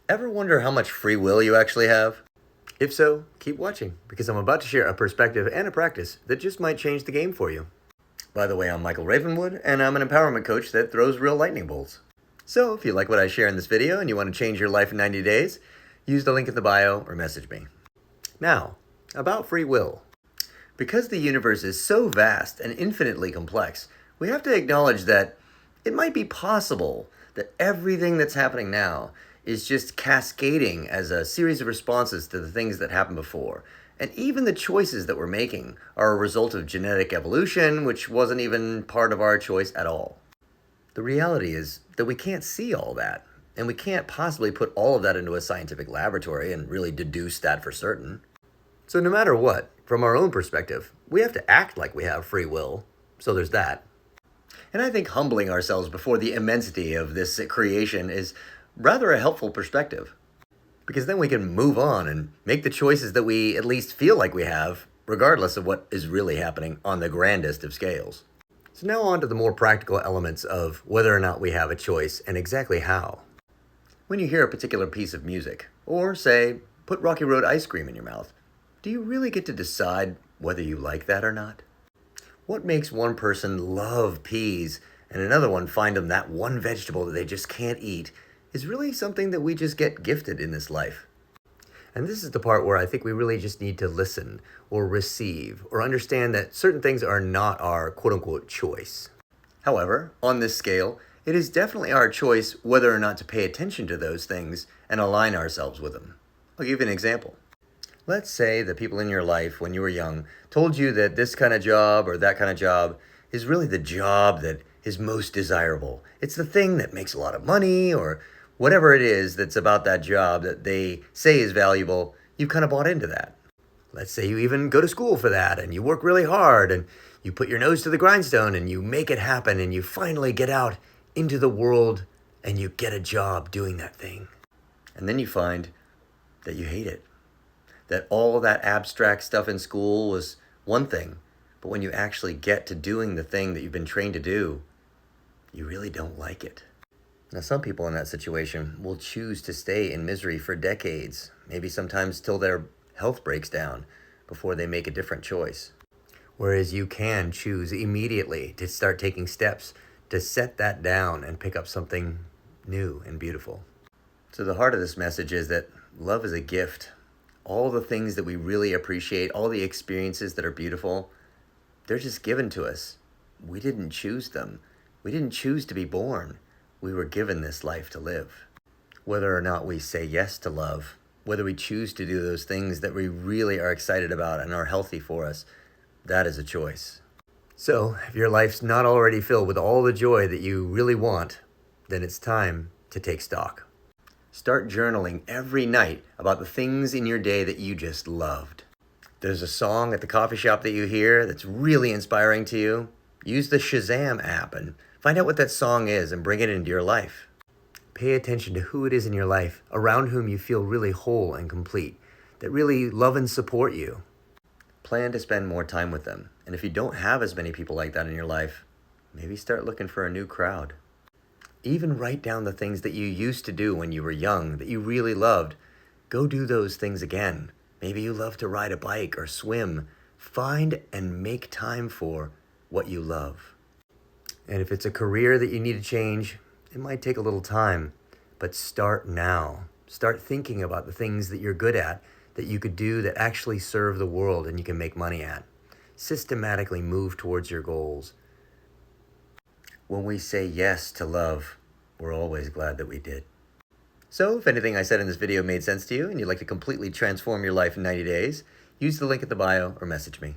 Ever wonder how much free will you actually have? If so, keep watching, because I'm about to share a perspective and a practice that just might change the game for you. By the way, I'm Michael Ravenwood, and I'm an empowerment coach that throws real lightning bolts. So if you like what I share in this video and you want to change your life in 90 days, use the link in the bio or message me. Now, about free will. Because the universe is so vast and infinitely complex, we have to acknowledge that it might be possible that everything that's happening now is just cascading as a series of responses to the things that happened before. And even the choices that we're making are a result of genetic evolution, which wasn't even part of our choice at all. The reality is that we can't see all that, and we can't possibly put all of that into a scientific laboratory and really deduce that for certain. So no matter what, from our own perspective, we have to act like we have free will, so there's that. And I think humbling ourselves before the immensity of this creation is rather a helpful perspective, because then we can move on and make the choices that we at least feel like we have, regardless of what is really happening on the grandest of scales. So now on to the more practical elements of whether or not we have a choice and exactly how. When you hear a particular piece of music, or say, put Rocky Road ice cream in your mouth, do you really get to decide whether you like that or not? What makes one person love peas and another one find them that one vegetable that they just can't eat is really something that we just get gifted in this life. And this is the part where I think we really just need to listen or receive or understand that certain things are not our quote-unquote choice. However, on this scale, it is definitely our choice whether or not to pay attention to those things and align ourselves with them. I'll give you an example. Let's say the people in your life when you were young told you that this kind of job or that kind of job is really the job that is most desirable. It's the thing that makes a lot of money, or whatever it is that's about that job that they say is valuable. You've kind of bought into that. Let's say you even go to school for that and you work really hard and you put your nose to the grindstone and you make it happen and you finally get out into the world and you get a job doing that thing. And then you find that you hate it. That all that abstract stuff in school was one thing, but when you actually get to doing the thing that you've been trained to do, you really don't like it. Now, some people in that situation will choose to stay in misery for decades, maybe sometimes till their health breaks down before they make a different choice. Whereas you can choose immediately to start taking steps to set that down and pick up something new and beautiful. So the heart of this message is that love is a gift. All the things that we really appreciate, all the experiences that are beautiful, they're just given to us. We didn't choose them. We didn't choose to be born. We were given this life to live. Whether or not we say yes to love, whether we choose to do those things that we really are excited about and are healthy for us, that is a choice. So if your life's not already filled with all the joy that you really want, then it's time to take stock. Start journaling every night about the things in your day that you just loved. There's a song at the coffee shop that you hear that's really inspiring to you. Use the Shazam app and find out what that song is and bring it into your life. Pay attention to who it is in your life around whom you feel really whole and complete, that really love and support you. Plan to spend more time with them. And if you don't have as many people like that in your life, maybe start looking for a new crowd. Even write down the things that you used to do when you were young that you really loved. Go do those things again. Maybe you love to ride a bike or swim. Find and make time for what you love. And if it's a career that you need to change, it might take a little time, but start now. Start thinking about the things that you're good at, that you could do that actually serve the world and you can make money at. Systematically move towards your goals. When we say yes to love, we're always glad that we did. So if anything I said in this video made sense to you and you'd like to completely transform your life in 90 days, use the link at the bio or message me.